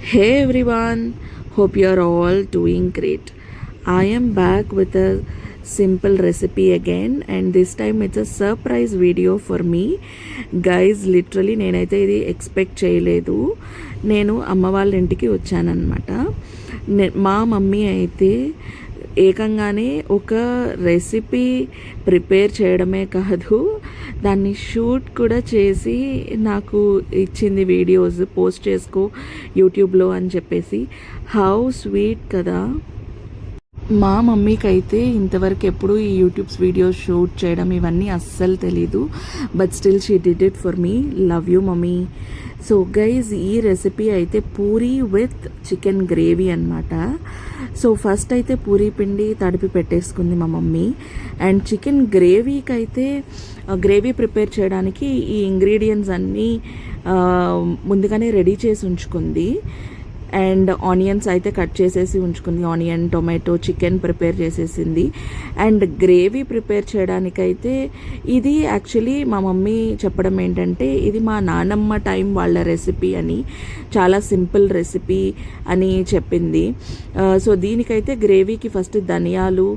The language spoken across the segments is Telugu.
Hey everyone, hope you are all doing great. I am back with a simple recipe again, and this time it's a surprise video for me. Guys, literally నేనైతే ఇది ఎక్స్పెక్ట్ చేయలేదు. నేను అమ్మ వాళ్ళ ఇంటికి వచ్చానన్నమాట. మా మమ్మీ అయితే ఏకంగానే ఒక రెసిపీ ప్రిపేర్ చేయడమే కాదు, దాన్ని షూట్ కూడా చేసి నాకు ఇచ్చింది, వీడియోస్ పోస్ట్ చేసుకో యూట్యూబ్లో అని చెప్పేసి. హౌ స్వీట్ కదా. మా మమ్మీకి అయితే ఇంతవరకు ఎప్పుడు ఈ యూట్యూబ్స్ వీడియోస్ షూట్ చేయడం ఇవన్నీ అస్సలు తెలీదు. But still she did it for me. Love you mummy. So guys, ఈ రెసిపీ అయితే పూరీ విత్ చికెన్ గ్రేవీ అనమాట. సో ఫస్ట్ అయితే పూరీ పిండి తడిపి పెట్టేసుకుంది మా మమ్మీ. అండ్ చికెన్ గ్రేవీకి అయితే గ్రేవీ ప్రిపేర్ చేయడానికి ఈ ఇంగ్రీడియంట్స్ అన్నీ ముందుగానే రెడీ చేసి ఉంచుకుంది. అండ్ ఆనియన్స్ అయితే కట్ చేసేసి ఉంచుకుంది. ఆనియన్, టొమాటో, చికెన్ ప్రిపేర్ చేసేసింది. అండ్ గ్రేవీ ప్రిపేర్ చేయడానికైతే ఇది యాక్చువల్లీ మా మమ్మీ చెప్పడం ఏంటంటే, ఇది మా నానమ్మ టైం వాళ్ళ రెసిపీ అని, చాలా సింపుల్ రెసిపీ అని చెప్పింది. సో దీనికైతే గ్రేవీకి ఫస్ట్ ధనియాలు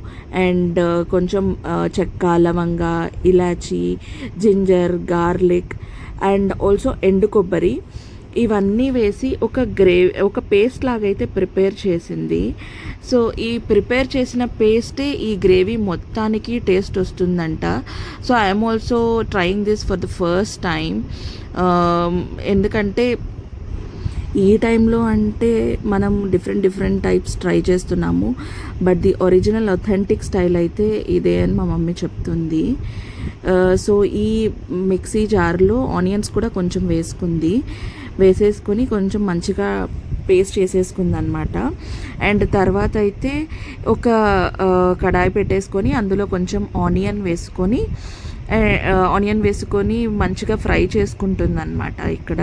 అండ్ కొంచెం చెక్క, లవంగ, ఇలాచీ, జింజర్, గార్లిక్ అండ్ ఆల్సో ఎండు కొబ్బరి ఇవన్నీ వేసి ఒక పేస్ట్ లాగైతే ప్రిపేర్ చేసింది. సో ఈ ప్రిపేర్ చేసిన పేస్టే ఈ గ్రేవీ మొత్తానికి టేస్ట్ వస్తుందంట. So I'm also trying this for the first time. ఎందుకంటే ఈ టైంలో అంటే మనం డిఫరెంట్ టైప్స్ ట్రై చేస్తున్నాము. But the original authentic style అయితే ఇదే అని మా మమ్మీ చెప్తుంది. సో ఈ మిక్సీ జార్లో ఆనియన్స్ కూడా కొంచెం వేసేసుకొని కొంచెం మంచిగా పేస్ట్ చేసేసుకుంది అనమాట. అండ్ తర్వాత అయితే ఒక కడాయి పెట్టేసుకొని అందులో కొంచెం ఆనియన్ వేసుకొని మంచిగా ఫ్రై చేసుకుంటుంది అనమాట ఇక్కడ.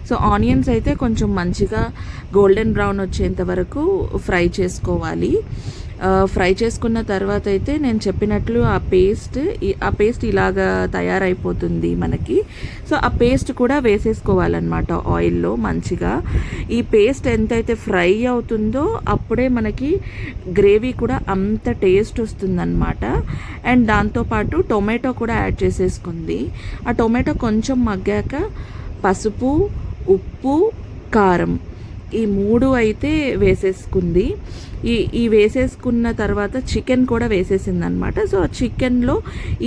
సో ఆనియన్స్ అయితే కొంచెం మంచిగా గోల్డెన్ బ్రౌన్ వచ్చేంత వరకు ఫ్రై చేసుకోవాలి. ఫ్రై చేసుకున్న తర్వాత అయితే నేను చెప్పినట్లు ఆ పేస్ట్ ఇలాగా తయారైపోతుంది మనకి. సో ఆ పేస్ట్ కూడా వేసేసుకోవాలన్నమాట ఆయిల్లో మంచిగా. ఈ పేస్ట్ ఎంతైతే ఫ్రై అవుతుందో అప్పుడే మనకి గ్రేవీ కూడా అంత టేస్ట్ వస్తుందన్నమాట. అండ్ దాంతోపాటు టొమాటో కూడా యాడ్ చేసేసుకుంది. ఆ టొమాటో కొంచెం మగ్గాక పసుపు, ఉప్పు, కారం ఈ 3 అయితే వేసేసుకుంది. ఈ వేసేసుకున్న తర్వాత చికెన్ కూడా వేసేసింది అనమాట. సో చికెన్లో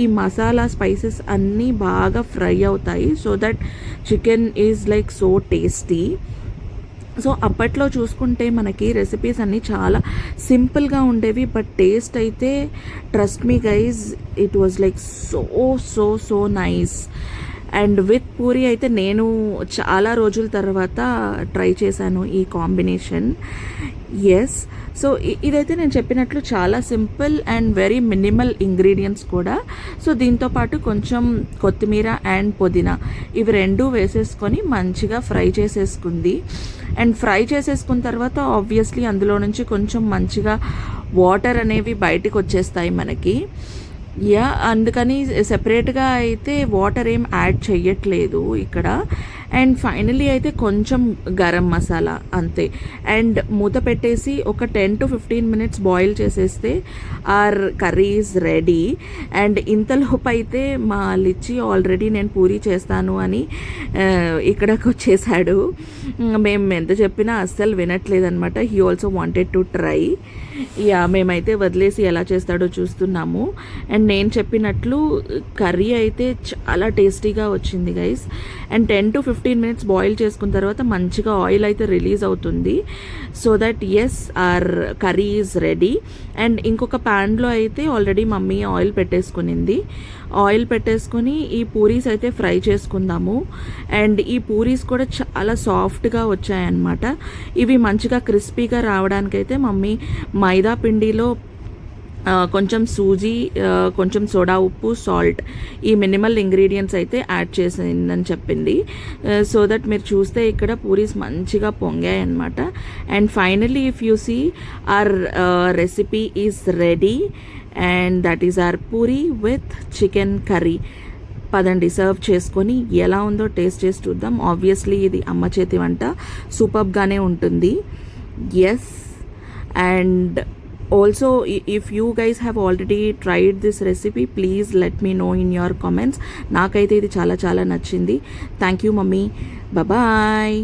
ఈ మసాలా స్పైసెస్ అన్నీ బాగా ఫ్రై అవుతాయి. So that chicken is like so tasty. So అప్పట్లో చూసుకుంటే మనకి రెసిపీస్ అన్నీ చాలా సింపుల్గా ఉండేవి. బట్ టేస్ట్ అయితే trust me guys, it was like so so so nice. And with puri అయితే నేను చాలా రోజుల తర్వాత ట్రై చేశాను ఈ కాంబినేషన్. ఎస్, సో ఇదైతే నేను చెప్పినట్లు చాలా simple and very minimal ingredients కూడా. సో దీంతోపాటు కొంచెం కొత్తిమీర అండ్ పుదీనా ఇవి 2 వేసేసుకొని మంచిగా ఫ్రై చేసేసుకుంది. అండ్ ఫ్రై చేసేసుకున్న తర్వాత ఆబ్వియస్లీ అందులో నుంచి కొంచెం మంచిగా వాటర్ అనేవి బయటకు వచ్చేస్తాయి మనకి. అందుకని సెపరేట్గా అయితే వాటర్ ఏం యాడ్ చెయ్యట్లేదు ఇక్కడ. అండ్ ఫైనలీ అయితే కొంచెం గరం మసాలా అంతే. అండ్ మూత పెట్టేసి ఒక 10 to 15 minutes బాయిల్ చేసేస్తే our curry is ready. And ఇంతలోపు అయితే మా లిచ్చి ఆల్రెడీ నేను పూరీ చేస్తాను అని ఇక్కడికి వచ్చేసాడు. మేము ఎంత చెప్పినా అస్సలు వినట్లేదనమాట. He also wanted to try. మేమైతే వదిలేసి ఎలా చేస్తాడో చూస్తున్నాము. అండ్ నేను చెప్పినట్లు కర్రీ అయితే చాలా టేస్టీగా వచ్చింది guys. And 10 to 15 minutes boil చేసుకున్న తర్వాత మంచిగా ఆయిల్ అయితే రిలీజ్ అవుతుంది. So that's, our curry is ready. And ఇంకొక ప్యాన్లో అయితే ఆల్రెడీ మమ్మీ ఆయిల్ పెట్టేసుకొని ఈ పూరీస్ అయితే ఫ్రై చేసుకుందాము. అండ్ ఈ పూరీస్ కూడా చాలా సాఫ్ట్గా వచ్చాయన్నమాట. ఇవి మంచిగా క్రిస్పీగా రావడానికైతే మమ్మీ మైదా పిండిలో కొంచెం సూజీ, కొంచెం సోడా ఉప్పు, సాల్ట్ ఈ మినిమల్ ఇంగ్రీడియంట్స్ అయితే యాడ్ చేసిందని చెప్పింది. సో దట్ మీరు చూస్తే ఇక్కడ పూరీస్ మంచిగా పొంగాయి అన్నమాట. And finally if you see our recipe is ready. And that is our puri with chicken curry. పదండి సర్వ్ చేసుకొని ఎలా ఉందో టేస్ట్ చేసి చూద్దాం. ఆబ్వియస్లీ ఇది అమ్మ చేతి వంట, సూపర్గానే ఉంటుంది. Yes, and also if you guys have already tried this recipe, please let me know in your comments. నాకైతే ఇది చాలా చాలా నచ్చింది. Thank you mummy, bye.